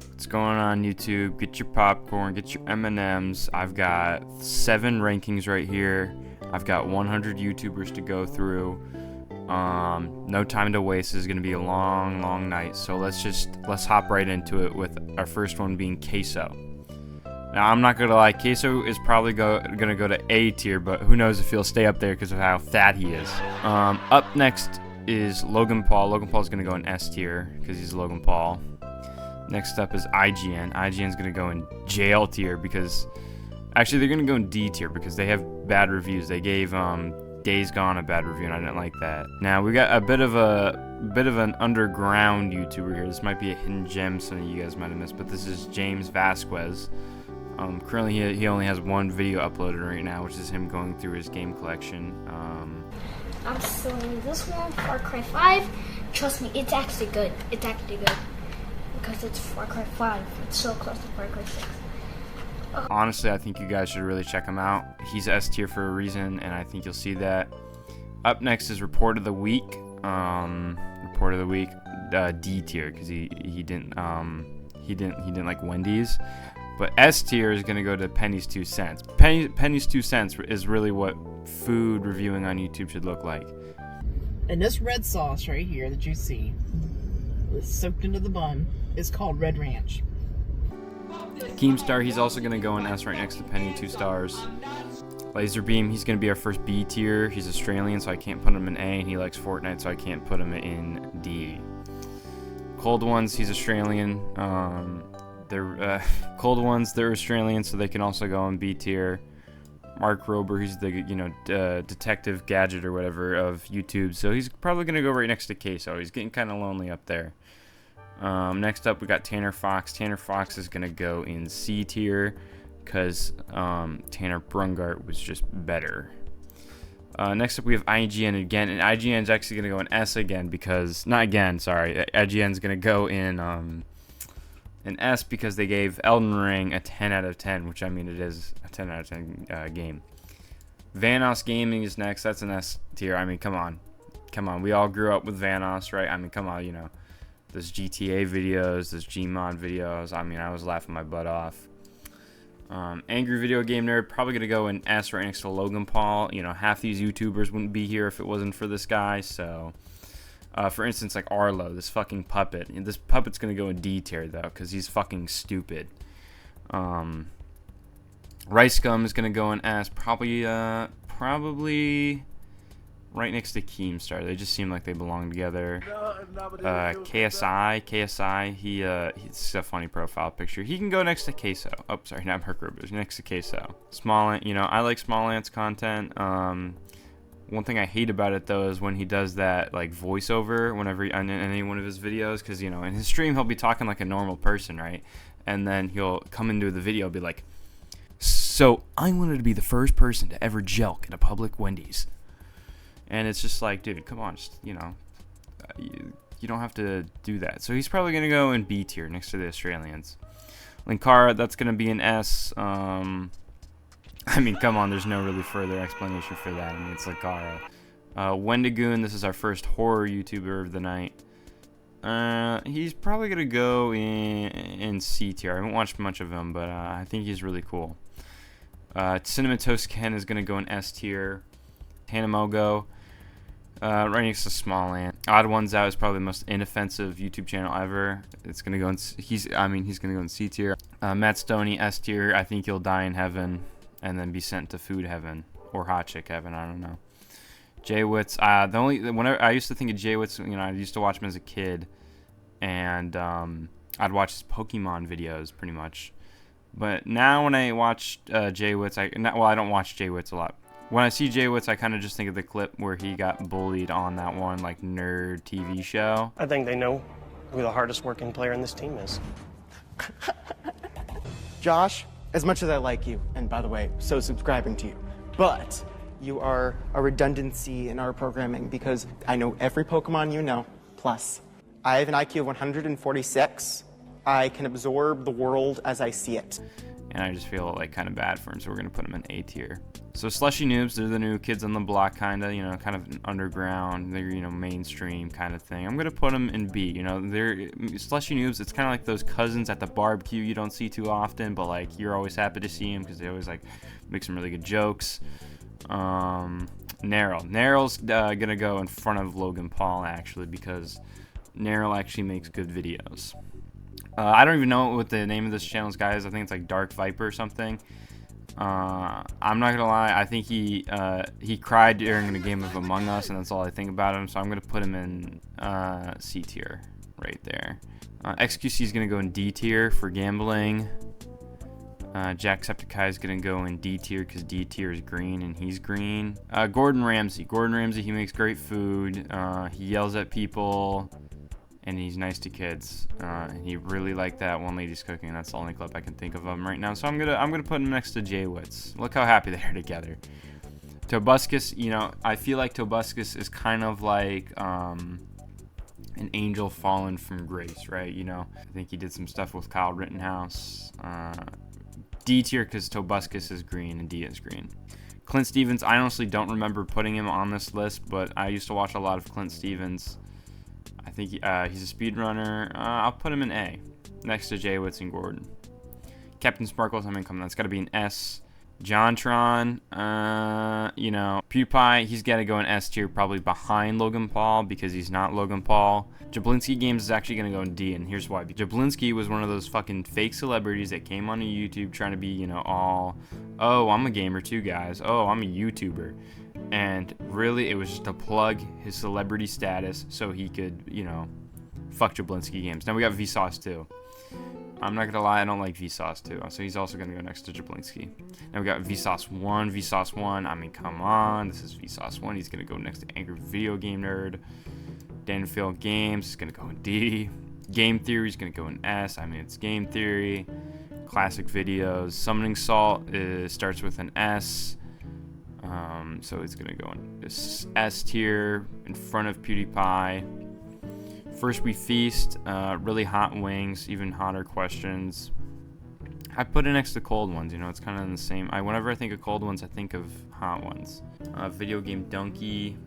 What's going on YouTube? Get your popcorn, get your M&Ms. I've got 7 rankings right here. I've got 100 YouTubers to go through. No time to waste. This is going to be a long night. So let's hop right into it with our first one being Queso. Now, I'm not going to lie, Queso is probably going to go to A tier, but who knows if he'll stay up there because of how fat he is. Up next is Logan Paul. Logan Paul is going to go in S tier because he's Logan Paul. Next up is IGN. IGN's going to go in JL tier because... Actually, they're going to go in D tier because they have bad reviews. They gave Days Gone a bad review, and I didn't like that. Now, we got a bit of an underground YouTuber here. This might be a hidden gem some of you guys might have missed, but this is James Vasquez. Currently, he only has 1 video uploaded right now, which is him going through his game collection. I'm selling this one, Far Cry 5. Trust me, it's actually good. It's actually good. Because it's Far Cry 5. It's so close to Far Cry 6. Honestly, I think you guys should really check him out. He's S tier for a reason, and I think you'll see that. Up next is Report of the Week. Report of the Week, D tier, because he didn't like Wendy's. But S tier is gonna go to Penny's 2 cents. Penny's 2 cents is really what food reviewing on YouTube should look like. And this red sauce right here that you see, it's soaked into the bun, is called Red Ranch. Keemstar, he's also going to go in S right next to Penny, 2 stars. Laserbeam, he's going to be our first B tier. He's Australian, so I can't put him in A, and he likes Fortnite, so I can't put him in D. Cold Ones, he's Australian. Cold Ones, they're Australian, so they can also go in B tier. Mark Rober, he's the detective gadget or whatever of YouTube, so he's probably going to go right next to Queso. He's getting kind of lonely up there. Next up, we got Tanner Fox. Tanner Fox is going to go in C tier because Tanner Brungart was just better. Next up, we have IGN again, and IGN is actually going to go in S again because... Not again, sorry. IGN is going to go in S because they gave Elden Ring a 10 out of 10, which, I mean, it is a 10 out of 10 game. Vsauce Gaming is next. That's an S tier. I mean, come on. Come on. We all grew up with Vsauce, right? I mean, come on, you know. There's GTA videos, there's Gmod videos. I mean, I was laughing my butt off. Angry Video Game Nerd, probably going to go in S right next to Logan Paul. You know, half these YouTubers wouldn't be here if it wasn't for this guy. So, for instance, like Arlo, this fucking puppet. And this puppet's going to go in D tier, though, because he's fucking stupid. Rice Gum is going to go in S. Probably right next to Keemstar. They just seem like they belong together. KSI, he's a funny profile picture. He can go next to Queso. Oh, sorry, not Mark Rober. Next to Queso. Smallant, you know, I like Smallant's content. One thing I hate about it, though, is when he does that, like, voiceover whenever on any one of his videos. Because, you know, in his stream, he'll be talking like a normal person, right? And then he'll come into the video and be like, so, I wanted to be the first person to ever jelk at a public Wendy's. And it's just like, dude, come on, just, you know, you don't have to do that. So he's probably going to go in B tier next to the Australians. Linkara, that's going to be an S. I mean, come on, there's no really further explanation for that. I mean, it's Linkara. Wendigoon, this is our first horror YouTuber of the night. He's probably going to go in C tier. I haven't watched much of him, but I think he's really cool. Cinnamon Toast Ken is going to go in S tier. Hanamogo, right next to Smallant. Odd Ones Out is probably the most inoffensive YouTube channel ever. It's gonna go in. He's gonna go in C tier. Matt Stoney, S tier. I think he'll die in heaven and then be sent to food heaven or hot chick heaven. I don't know. Jaywitz. Whenever I used to think of Jaywitz, you know, I used to watch him as a kid, and I'd watch his Pokemon videos pretty much. But now when I watch Jaywitz, I don't watch Jaywitz a lot. When I see Jaywitz, I kind of just think of the clip where he got bullied on that one, like, nerd TV show. I think they know who the hardest working player in this team is. Josh, as much as I like you, and by the way, so subscribing to you, but you are a redundancy in our programming because I know every Pokemon you know, plus I have an IQ of 146. I can absorb the world as I see it. and I just feel like kind of bad for him, so we're gonna put him in A tier. So Slushy Noobs, they're the new kids on the block, kind of, you know, kind of underground. They're, you know, mainstream kind of thing. I'm gonna put them in B. You know, they're Slushy Noobs. It's kind of like those cousins at the barbecue you don't see too often, but like you're always happy to see them because they always like make some really good jokes. Narrow's gonna go in front of Logan Paul actually, because Narrow actually makes good videos. I don't even know what the name of this channel's guy is. I think it's like Dark Viper or something. I'm not gonna lie, I think he cried during the game of Among Us, and that's all I think about him, so I'm gonna put him in C tier right there. XQC is gonna go in D tier for gambling. Jacksepticeye is gonna go in D tier because D tier is green and he's green. Gordon Ramsay, he makes great food. He yells at people, and he's nice to kids. He really liked that one lady's cooking. That's the only clip I can think of him right now. So I'm gonna put him next to Jay Witz. Look how happy they are together. Tobuscus, you know, I feel like Tobuscus is kind of like an angel fallen from grace, right? You know, I think he did some stuff with Kyle Rittenhouse. D tier because Tobuscus is green and D is green. Clint Stevens, I honestly don't remember putting him on this list, but I used to watch a lot of Clint Stevens. I think he's a speedrunner. I'll put him in A, next to Jay Witz and Gordon. Captain Sparkles, I mean, come on, that's got to be an S. JonTron, you know, PewDiePie, he's got to go in S tier, probably behind Logan Paul because he's not Logan Paul. Jablinski Games is actually going to go in D, and here's why. Jablinski was one of those fucking fake celebrities that came onto YouTube trying to be, you know, all, oh, I'm a gamer too, guys. Oh, I'm a YouTuber. And really, it was just to plug his celebrity status so he could, you know, fuck Jablinski Games. Now we got Vsauce too. I'm not gonna lie, I don't like Vsauce too, so he's also gonna go next to Jablinski. Now we got Vsauce 1. I mean, come on, this is Vsauce 1. He's gonna go next to Angry Video Game Nerd. Danfield Games is gonna go in D. Game Theory is gonna go in S. I mean, it's Game Theory. Classic Videos. Summoning Salt starts with an S. So it's gonna go in this S tier in front of PewDiePie. First We Feast, really hot wings, even hotter questions. I put it next to cold ones, you know, it's kind of in the same. Whenever I think of cold ones, I think of hot ones. Video Game Donkey.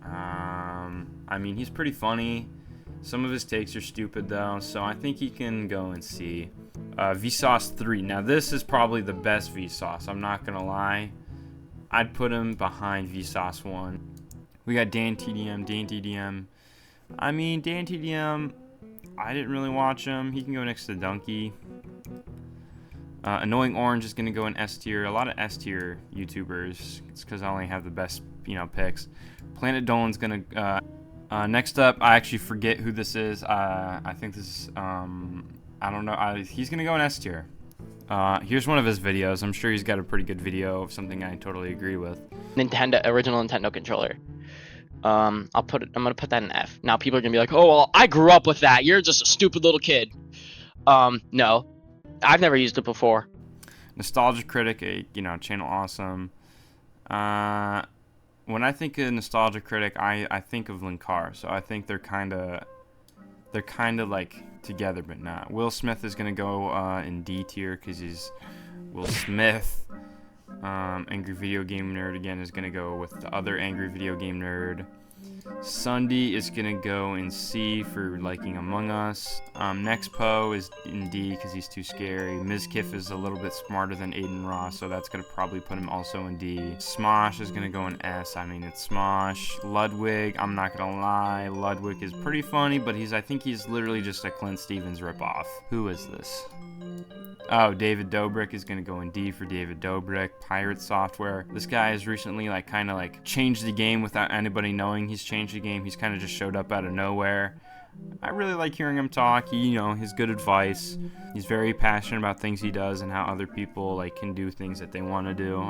I mean, he's pretty funny. Some of his takes are stupid though, so I think he can go in C. Vsauce 3. Now this is probably the best Vsauce, I'm not gonna lie. I'd put him behind Vsauce 1. We got DanTDM. I mean, DanTDM, I didn't really watch him. He can go next to Donkey. Annoying Orange is going to go in S tier. A lot of S tier YouTubers. It's because I only have the best, you know, picks. Planet Dolan's going to... next up, I actually forget who this is. I think this is... I don't know. He's going to go in S tier. Here's one of his videos. I'm sure he's got a pretty good video of something I totally agree with. Original Nintendo controller. I'm gonna put that in F. Now people are gonna be like, oh well, I grew up with that. You're just a stupid little kid. No, I've never used it before. Nostalgia Critic, you know, channel awesome. When I think of Nostalgia Critic, I think of Linkar, so I think they're kind of like together, but not. Will Smith is gonna go in D tier because he's Will Smith. Angry Video Game Nerd again is gonna go with the other Angry Video Game Nerd. Sunday is gonna go in C for liking Among Us. Next Poe is in D because he's too scary. Mizkif is a little bit smarter than Aiden Ross, so that's gonna probably put him also in D. Smosh is gonna go in S. I mean, it's Smosh. Ludwig, I'm not gonna lie, Ludwig is pretty funny, but I think he's literally just a Clint Stevens ripoff. Who is this? Oh, David Dobrik is gonna go in D for David Dobrik. Pirate Software. This guy has recently kind of changed the game without anybody knowing he's changed the game. He's kind of just showed up out of nowhere. I really like hearing him talk. He, his good advice. He's very passionate about things he does and how other people can do things that they want to do.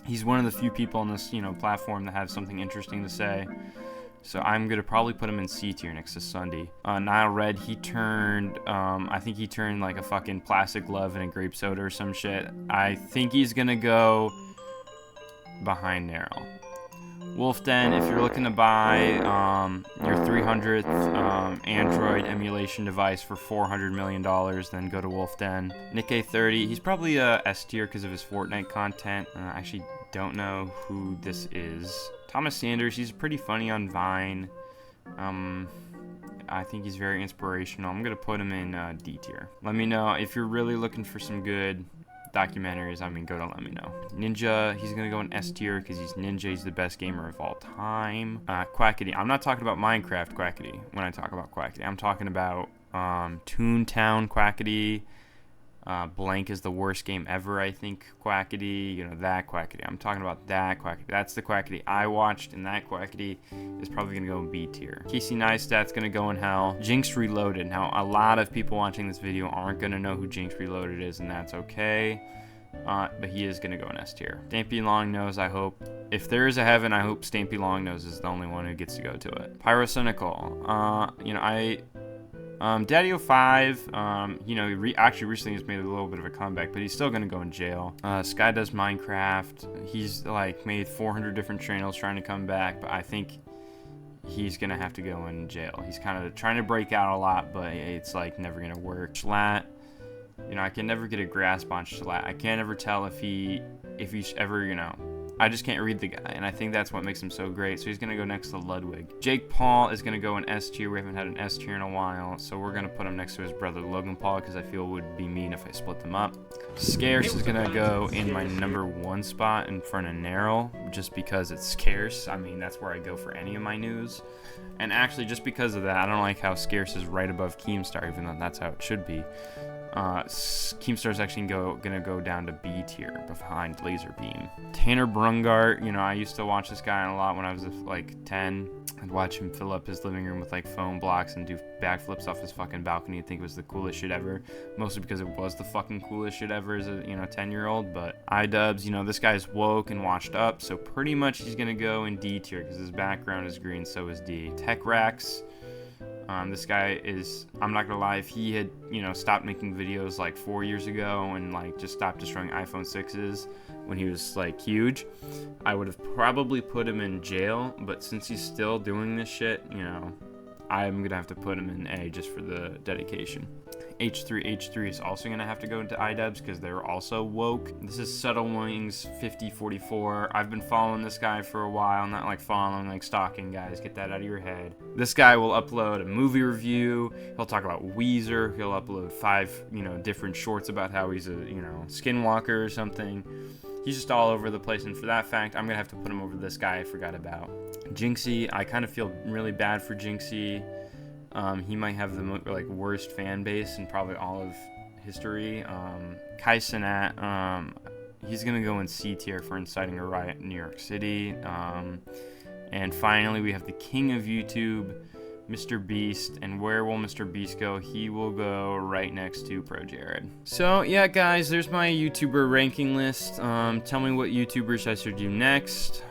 He's one of the few people on this platform that have something interesting to say. So I'm gonna probably put him in C tier next to Sunday. Nile Red, he turned, I think he turned a fucking plastic glove in a grape soda or some shit. I think he's gonna go behind Narrow. Wolf Den, if you're looking to buy your 300th Android emulation device for $400 million, then go to Wolf Den. Nick A30, he's probably S tier because of his Fortnite content. I actually don't know who this is. Thomas Sanders, he's pretty funny on Vine. I think he's very inspirational. I'm going to put him in D tier. Let me know if you're really looking for some good documentaries. I mean, go to let me know. Ninja, he's gonna go in S tier because he's Ninja. He's the best gamer of all time. Quackity, I'm not talking about Minecraft Quackity when I talk about Quackity. I'm talking about Toontown Quackity. Blank is the worst game ever, I think. Quackity, you know, that Quackity. I'm talking about that Quackity. That's the Quackity I watched, and that Quackity is probably gonna go in B tier. Casey Neistat's gonna go in hell. Jinx Reloaded. Now, a lot of people watching this video aren't gonna know who Jinx Reloaded is, and that's okay. But he is gonna go in S tier. Stampy Longnose, I hope. If there is a heaven, I hope Stampy Longnose is the only one who gets to go to it. Pyrocynical. You know, Daddy05, you know, he actually recently has made a little bit of a comeback, but he's still gonna go in jail. Sky Does Minecraft, he's like made 400 different channels trying to come back, but I think he's gonna have to go in jail. He's kind of trying to break out a lot, but it's like never gonna work. Schlatt, you know, I can never get a grasp on Schlatt. I can't ever tell if he's ever, you know, I just can't read the guy, and I think that's what makes him so great. So he's going to go next to Ludwig. Jake Paul is going to go in S tier. We haven't had an S tier in a while, so we're going to put him next to his brother Logan Paul because I feel it would be mean if I split them up. Scarce is going to go in my #1 spot in front of Narrow just because it's scarce. I mean, that's where I go for any of my news. And actually, just because of that, I don't like how Scarce is right above Keemstar, even though that's how it should be. Keemstar's actually gonna go down to B tier behind Laserbeam. Tanner Brungart, you know, I used to watch this guy a lot when I was like 10. I'd watch him fill up his living room with like foam blocks and do backflips off his fucking balcony and think it was the coolest shit ever. Mostly because it was the fucking coolest shit ever as a, you know, 10-year-old. But iDubbbz, you know, this guy's woke and washed up, so pretty much he's gonna go in D tier because his background is green, so is D. Tech Rax. This guy is, I'm not gonna lie, if he had, you know, stopped making videos like 4 years ago and like just stopped destroying iPhone 6s when he was like huge, I would have probably put him in jail, but since he's still doing this shit, you know, I'm gonna have to put him in A just for the dedication. H3 is also gonna have to go into iDubbbz because they're also woke. This is Subtle Wings 5044. I've been following this guy for a while, not like following, like stalking, guys. Get that out of your head. This guy will upload a movie review. He'll talk about Weezer. He'll upload 5, you know, different shorts about how he's a, you know, skinwalker or something. He's just all over the place, and for that fact, I'm gonna have to put him over this guy I forgot about. Jinxie, I kind of feel really bad for Jinxie. He might have the like worst fan base in probably all of history. Kai Cenat, he's gonna go in C tier for inciting a riot in New York City. And finally, we have the king of YouTube, Mr. Beast. And where will Mr. Beast go? He will go right next to Pro Jared. So yeah, guys, there's my YouTuber ranking list. Tell me what YouTubers I should do next.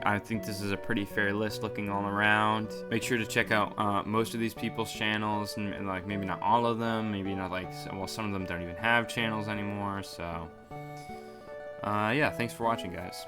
I think this is a pretty fair list looking all around. Make sure to check out most of these people's channels, and like maybe not all of them, maybe not like, well, some of them don't even have channels anymore. So yeah, thanks for watching, guys.